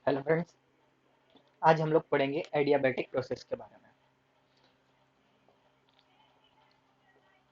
Hello friends. आज हम लोग पढ़ेंगे एडियाबैटिक प्रोसेस के बारे में।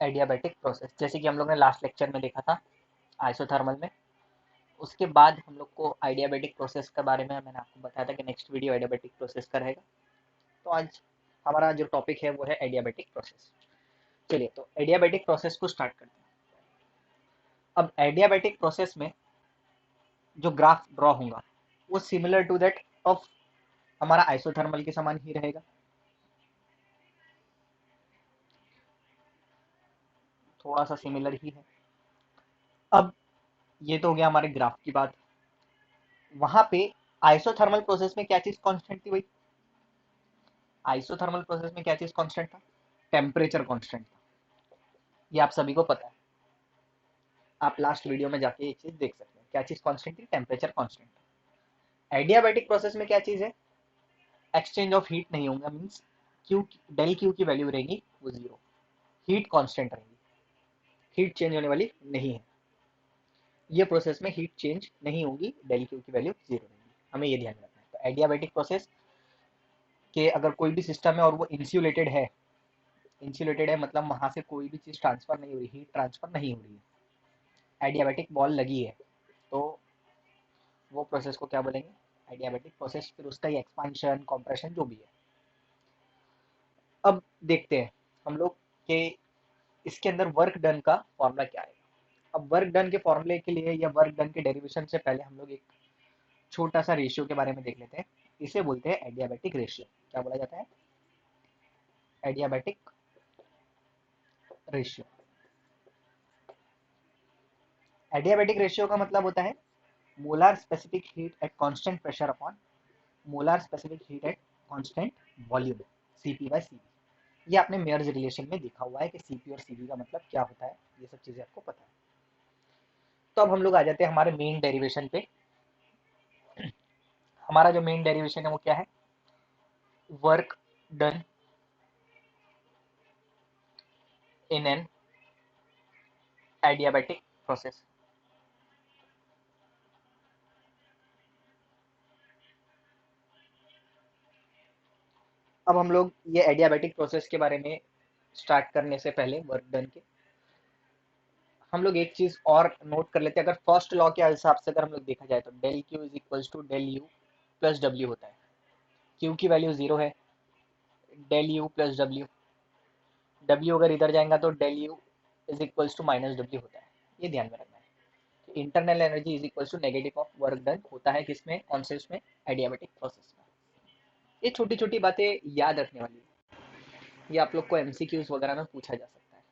एडियाबैटिक प्रोसेस जैसे कि हम लोग ने लास्ट लेक्चर में देखा था आइसोथर्मल में। उसके बाद हम लोग को एडियाबैटिक प्रोसेस के बारे में मैंने आपको बताया था कि नेक्स्ट वीडियो एडियाबैटिक प्रोसेस का रहेगा। तो आज हमारा जो टॉपिक है वो है एडियाबैटिक प्रोसेस। चलिए तो एडियाबैटिक प्रोसेस को स्टार्ट करते हैं। अब एडियाबैटिक प्रोसेस में जो ग्राफ ड्रॉ होगा वो सिमिलर टू दैट ऑफ हमारा आइसोथर्मल के समान ही रहेगा। थोड़ा सा सिमिलर ही है। अब ये तो हो गया हमारे ग्राफ की बात। वहां पे आइसोथर्मल प्रोसेस में क्या चीज कांस्टेंट थी भाई? आइसोथर्मल प्रोसेस में क्या चीज कांस्टेंट था? टेम्परेचर कांस्टेंट था। ये आप सभी को पता है। आप लास्ट वीडियो में जाके ये चीज देख सकते हैं। क्या चीज कांस्टेंट थी? Temperature constant. एडियाबैटिक प्रोसेस में क्या चीज है? एक्सचेंज ऑफ हीट नहीं होगा। मींस क्यू, डेल क्यू की वैल्यू रहेगी वो जीरो। हीट कांस्टेंट रहेगी। हीट चेंज होने वाली नहीं है। ये प्रोसेस में हीट चेंज नहीं होगी। डेल क्यू की वैल्यू जीरो रहेगी। हमें ये ध्यान रखना है। तो एडियाबैटिक प्रोसेस के अगर कोई भी सिस्टम है और वो इंसुलेटेड है, इंसुलेटेड है मतलब वहां से कोई भी चीज ट्रांसफर नहीं हो रही, हीट ट्रांसफर नहीं हो रही है, एडियाबैटिक बॉल लगी है, तो वो प्रोसेस को क्या बोलेंगे? Adiabatic process. फिर उसका ही एक्सपांशन, कॉम्प्रेशन जो भी है। अब देखते हैं हम लोग के इसके अंदर वर्क डन का फॉर्मूला क्या है। अब वर्क डन के फॉर्मूले के लिए या वर्क डन के डेरिवेशन से पहले हम लोग एक छोटा सा रेशियो के बारे में देख लेते हैं। इसे बोलते हैं एडियाबैटिक रेशियो। क्या बोला जाता है? Adiabatic ratio. एडियाबैटिक रेशियो का मतलब होता है molar specific heat at constant pressure upon molar specific heat at constant volume, CP by CV. ये आपने मेयर्स रिलेशन में देखा हुआ है कि सीपी और सीवी का मतलब क्या होता है। ये सब चीजें आपको पता है। तो अब हम लोग आ जाते हैं हमारे मेन डेरिवेशन पे। हमारा जो मेन डेरिवेशन है वो क्या है? Work done in an adiabatic process. अब हम लोग ये एडियाबैटिक प्रोसेस के बारे में स्टार्ट करने से पहले वर्क डन के हम लोग एक चीज और नोट कर लेते हैं। अगर फर्स्ट लॉ के हिसाब से अगर हम लोग देखा जाए तो del Q is equals to del U plus W होता है। क्यू की वैल्यू जीरो है, del U plus W. W अगर इधर जाएगा तो del U is equals to minus W होता है। ये ध्यान में रखना है। Internal energy is equals to negative of work done होता है किसमें? कौन से उसमें? एडियाबैटिक प्रोसेस में। ये छोटी छोटी बातें याद रखने वाली है। ये आप लोग को एमसीक्यूज वगैरह में पूछा जा सकता है।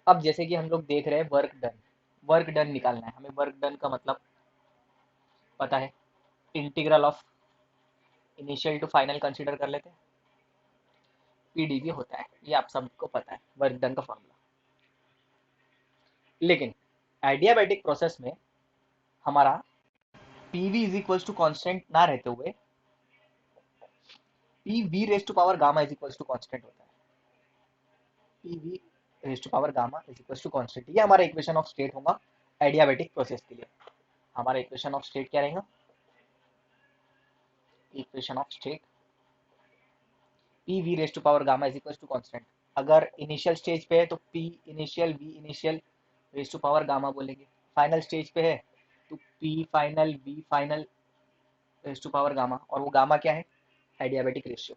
अब जैसे कि हम लोग देख रहे हैं वर्क डन। वर्क डन निकालना है हमें। वर्क डन का मतलब पता है, integral of initial to final consider कर लेते हैं। पीडीवी होता है, ये आप सबको पता है वर्क डन का फॉर्मूला। लेकिन एडियाबैटिक प्रोसेस में हमारा PV is equals to constant ना रहते हुए P V raise to power gamma is equals to constant होता है। P V raise to power gamma is equals to constant. ये हमारा इक्वेशन ऑफ स्टेट होगा एडियाबैटिक प्रोसेस के लिए। हमारा इक्वेशन ऑफ स्टेट क्या रहेगा? Equation of state P V raise to power gamma is equals to constant. अगर initial stage पे है तो P initial V initial raise to power gamma बोलेंगे। फाइनल स्टेज पे है तो P final V final raise to power gamma. और वो गामा क्या है? Adiabatic ratio.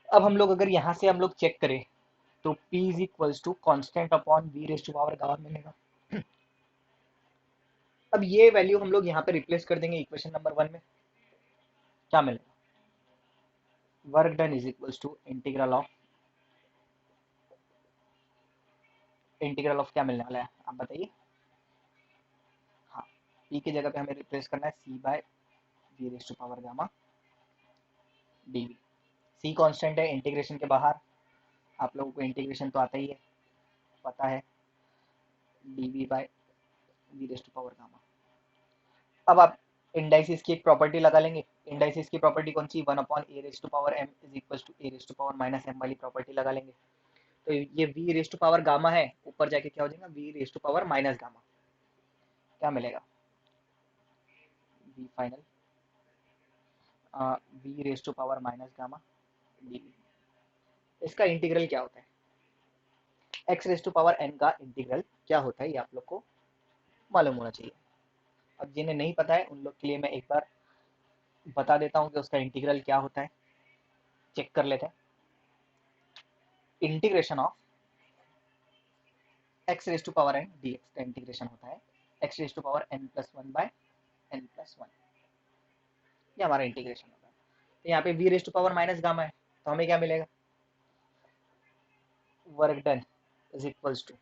अब हम लोग अगर यहाँ से हम लोग चेक करें तो P is equals to constant upon V raise to power gamma मिलेगा। अब ये वैल्यू हम लोग यहाँ पे रिप्लेस कर देंगे इक्वेशन नंबर 1 में। क्या मिलेगा? Work done is equals to integral of क्या मिलने वाला है आप बताइए? हाँ, P की जगह पे हमें रिप्लेस करना है C by V raise to power gamma dV. C constant है इंटीग्रेशन के बाहर। आप लोगों को इंटीग्रेशन तो आता ही है, पता है, dV by V raise to power gamma. अब आप इंडाइसिस की एक प्रॉपर्टी लगा लेंगे। इंडाइसिस की प्रॉपर्टी कौन सी? 1 upon a raise to power m is equal to a raise to power minus m वाली प्रॉपर्टी लगा लेंगे। तो ये V raise to power gamma है, ऊपर जाके क्या हो जाएगा? V raise to power minus gamma. क्या मिलेगा? V final V raise to power minus gamma d. इसका इंटीग्रल क्या होता है? X raise to power n का इंटीग्रल क्या होता है ये आप लोग को मालूम होना चाहिए। अब जिन्हें नहीं पता है उन लोग के लिए मैं एक बार बता देता हूँ कि उसका इंटीग्रल क्या होता है। चेक कर लेते हैं। Integration of x raise to power n d x का इंटीग्रेशन होता है x raise to power n plus one by n plus one. ये हमारा इंटीग्रेशन होता है। तो यहाँ पे V raise to power minus gamma है, तो हमें क्या मिलेगा? Work done is equals to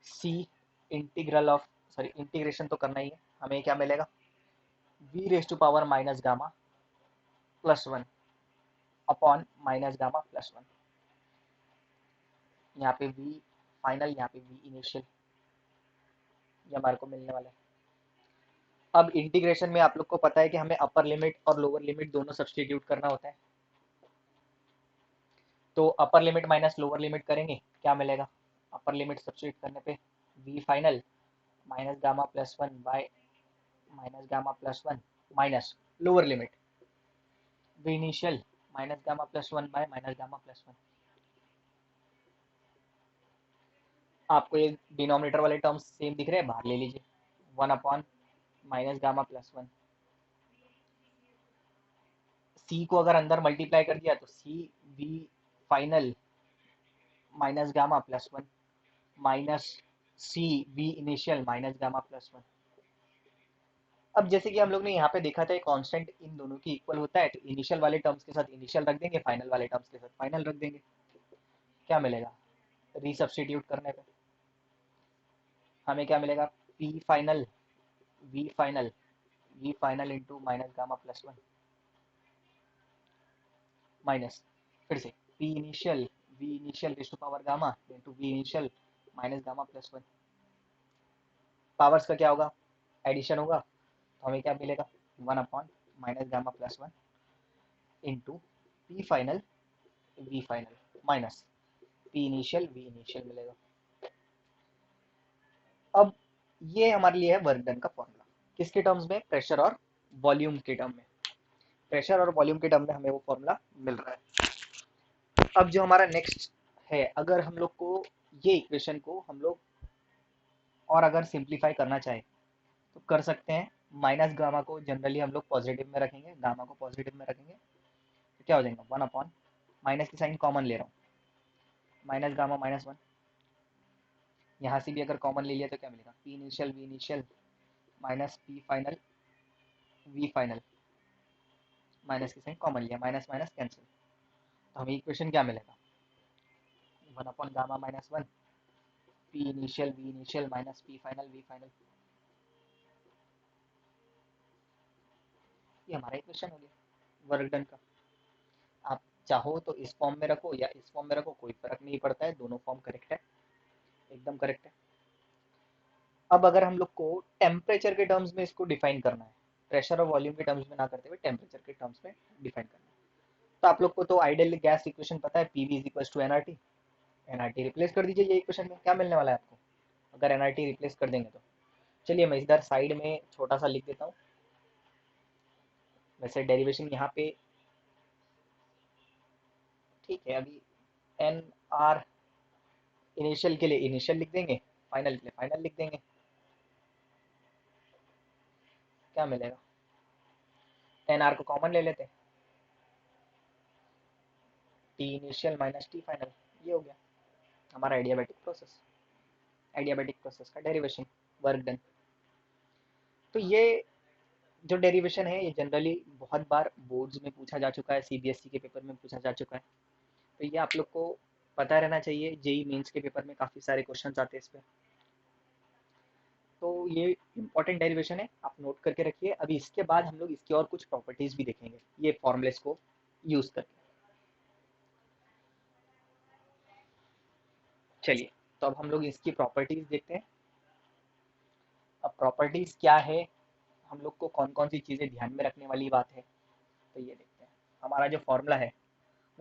C integral of, sorry integration तो करना ही है, हमें क्या मिलेगा? V raise to power minus gamma plus one upon minus gamma plus one. यहाँ पे वी फाइनल, यहाँ पे वी इनिशियल, ये हमारे को मिलने वाला है। अब इंटीग्रेशन में आप लोग को पता है कि हमें अपर लिमिट और लोअर लिमिट दोनों सब्सटीट्यूट करना होता है। तो upper limit minus lower limit करेंगे, क्या मिलेगा? अपर लिमिट सब्सटीट्यूट करने पे V final minus gamma plus one by minus gamma plus one minus lower limit V initial minus gamma plus one by minus gamma plus one. आपको ये denominator वाले terms same दिख रहे हैं, बाहर ले लीजिए। One upon minus gamma plus one. C को अगर अंदर मल्टीप्लाई कर दिया तो C V final minus gamma plus one minus C V initial minus gamma plus one. अब जैसे कि हम लोग ने यहाँ पे देखा था कांस्टेंट इन दोनों की इक्वल होता है, तो इनिशियल वाले टर्म्स के साथ इनिशियल रख देंगे, फाइनल वाले टर्म्स के साथ फाइनल रख देंगे। क्या मिलेगा? रीसब्स्टिट्यूट करने पे हमें क्या मिलेगा? P final V final V final into minus gamma plus one minus फिर से P initial V initial raise to power gamma into V initial minus gamma plus one. Powers का क्या होगा? एडिशन होगा, तो हमें क्या मिलेगा? One upon minus gamma plus one into P final V final minus P initial V initial मिलेगा। अब ये हमारे लिए है वर्क डन का फॉर्मूला। किसके टर्म्स में? प्रेशर और वॉल्यूम के टर्म में। प्रेशर और वॉल्यूम के टर्म में हमें वो फॉर्मूला मिल रहा है। अब जो हमारा नेक्स्ट है, अगर हम लोग को ये इक्वेशन को हम लोग और अगर सिंप्लीफाई करना चाहे तो कर सकते हैं। माइनस गामा को जनरली हम लोग पॉजिटिव में रखेंगे, गामा को पॉजिटिव में रखेंगे, तो क्या हो जाएगा? वन अपॉन माइनस की साइन कॉमन ले रहा हूँ, माइनस गामा माइनस वन। यहाँ से भी अगर कॉमन ले लिया तो क्या मिलेगा? P initial V initial minus P final V final, minus की साइन कॉमन लिया, माइनस माइनस कैंसिल, तो हमें इक्वेशन क्या मिलेगा? One upon gamma minus one P initial V initial minus P final V final. ये हमारा इक्वेशन हो गया वर्क डन का। आप चाहो तो इस फॉर्म में रखो या इस फॉर्म में रखो, कोई फर्क नहीं पड़ता है, दोनों फॉर्म करेक्ट है, एकदम करेक्ट है। अब अगर हम लोग को टेम्परेचर के टर्म्स में इसको डिफाइन करना है, प्रेशर और वॉल्यूम के टर्म्स में ना करते हुए टेम्परेचर के टर्म्स में डिफाइन करना है, तो आप लोग को तो आइडियल गैस इक्वेशन पता है, PV is equals to nRT. NRT replace कर दीजिए ये इक्वेशन में, क्या मिलने वाला है आपको अगर एनआरटी रिप्लेस कर देंगे तो? चलिए मैं इधर साइड में छोटा सा लिख देता हूँ। वैसे डेरिवेशन यहाँ पे ठीक है, अभी एन आर इनिशियल के लिए इनिशियल लिख देंगे, फाइनल के लिए फाइनल लिख देंगे। क्या मिलेगा? एन आर को कॉमन ले लेते हैं, T initial minus T final, ये हो गया हमारा एडियाबैटिक प्रोसेस, एडियाबैटिक प्रोसेस का डेरिवेशन, वर्क डन। तो ये जो डेरिवेशन है ये जनरली बहुत बार बोर्ड्स में पूछा जा चुका है, सीबीएसई के पेपर में पूछा जा चुका है, तो ये आप लोग को पता रहना चाहिए। जेई मेंस के पेपर में काफ़ी सारे क्वेश्चन आते हैं इस पे, तो ये इंपॉर्टेंट डेरिवेशन है, आप नोट करके रखिए। अभी इसके बाद हम लोग इसकी और कुछ प्रॉपर्टीज भी देखेंगे ये फॉर्मूलेस को यूज करके। चलिए तो अब हम लोग इसकी प्रॉपर्टीज देखते हैं। अब प्रॉपर्टीज क्या है, हम लोग को कौन कौन सी चीज़ें ध्यान में रखने वाली बात है, तो ये देखते हैं। हमारा जो फॉर्मूला है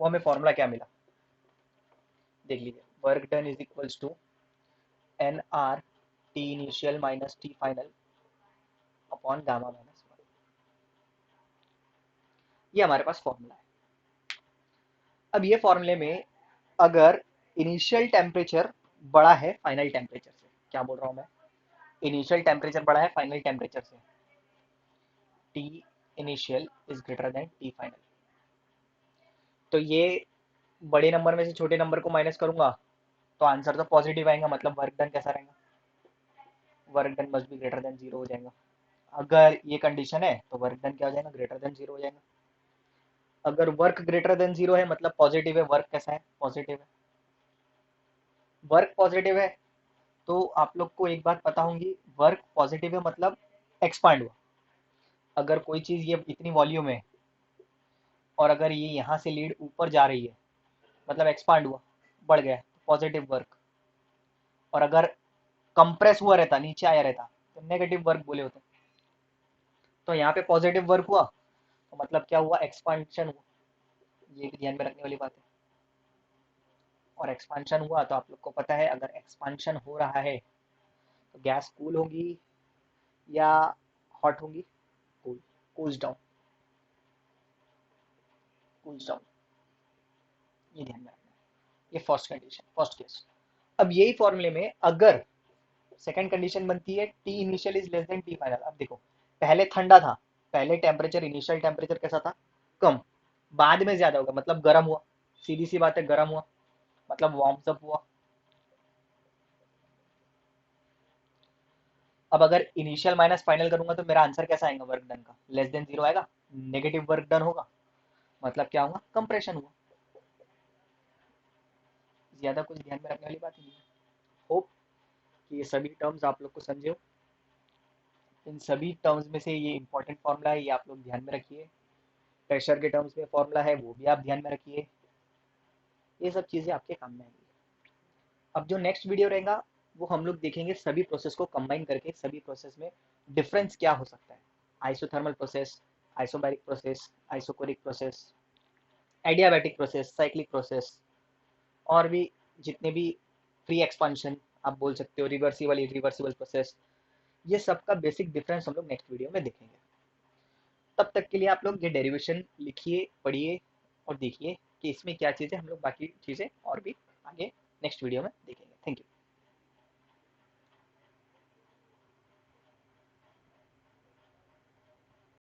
वो हमें फॉर्मूला क्या मिला, देख लीजिए। Work done is equals to n R T initial minus T final upon gamma minus 1। ये हमारे पास फॉर्मूला है। अब ये फॉर्मूले में अगर इनिशियल टेम्परेचर बड़ा है फाइनल टेम्परेचर से, क्या बोल रहा हूँ मैं, इनिशियल टेम्परेचर बड़ा है फाइनल टेम्परेचर से, T initial is greater than T final, तो ये बड़े नंबर में से छोटे नंबर को माइनस करूंगा तो आंसर तो पॉजिटिव आएगा, मतलब वर्क डन कैसा रहेगा, work done must be greater than zero हो जाएगा। अगर ये कंडीशन है तो वर्क डन क्या हो जाएगा, ग्रेटर देन जीरो हो जाएगा। अगर वर्क ग्रेटर देन जीरो है मतलब पॉजिटिव है, वर्क कैसा है, पॉजिटिव है। वर्क पॉजिटिव है तो आप लोग को एक बात पता होंगी, वर्क पॉजिटिव है मतलब एक्सपांड हुआ। अगर कोई चीज ये इतनी वॉल्यूम है और अगर ये यहाँ से लीड ऊपर जा रही है मतलब एक्सपांड हुआ, बढ़ गया, पॉजिटिव वर्क। और अगर कंप्रेस हुआ रहता, नीचे आया रहता, तो नेगेटिव वर्क बोले होते। तो यहाँ पे पॉजिटिव वर्क हुआ तो मतलब क्या हुआ, एक्सपांशन हुआ। ये भी ध्यान में रखने वाली बात है। और एक्सपांशन हुआ तो आप लोग को पता है, अगर एक्सपांशन हो रहा है तो गैस कूल होगी या हॉट होगी, cool, cools down, cools down. ये ध्यान में रखना है। ये फर्स्ट कंडीशन, फर्स्ट केस। अब यही फॉर्मूले में अगर सेकंड कंडीशन बनती है T initial is less than T final. अब देखो, पहले ठंडा था, पहले टेम्परेचर इनिशियल टेम्परेचर कैसा था, कम, बाद में ज्यादा होगा मतलब गर्म हुआ, सीधी सी बात है, गर्म हुआ मतलब वार्म्स अप हुआ। अब अगर इनिशियल माइनस फाइनल करूंगा तो मेरा आंसर कैसा आएगा, वर्क डन का लेस देन जीरो आएगा, नेगेटिव वर्क डन होगा, मतलब क्या होगा, कंप्रेशन हुआ। ज्यादा कुछ ध्यान में रखने वाली बात नहीं है। होप कि ये सभी टर्म्स आप लोग को समझे हो। इन सभी टर्म्स में से ये इंपॉर्टेंट फॉर्मूला है, ये आप लोग ध्यान में रखिए। प्रेशर के टर्म्स में फॉर्मूला है, वो भी आप ध्यान में रखिए। ये सब चीजें आपके काम में आएंगी। अब जो नेक्स्ट वीडियो रहेगा वो हम लोग देखेंगे सभी प्रोसेस को कंबाइन करके, सभी प्रोसेस में डिफरेंस क्या हो सकता है, isothermal process, isobaric process, isochoric process, adiabatic process, cyclic process, और भी जितने भी फ्री एक्सपांशन आप बोल सकते हो, रिवर्सिबल इरिवर्सिबल प्रोसेस, ये सब का बेसिक डिफरेंस हम लोग नेक्स्ट वीडियो में देखेंगे। तब तक के लिए आप लोग ये डेरिवेशन लिखिए, पढ़िए और देखिए कि इसमें क्या चीज़ें हम लोग बाकी चीज़ें और भी आगे नेक्स्ट वीडियो में देखेंगे।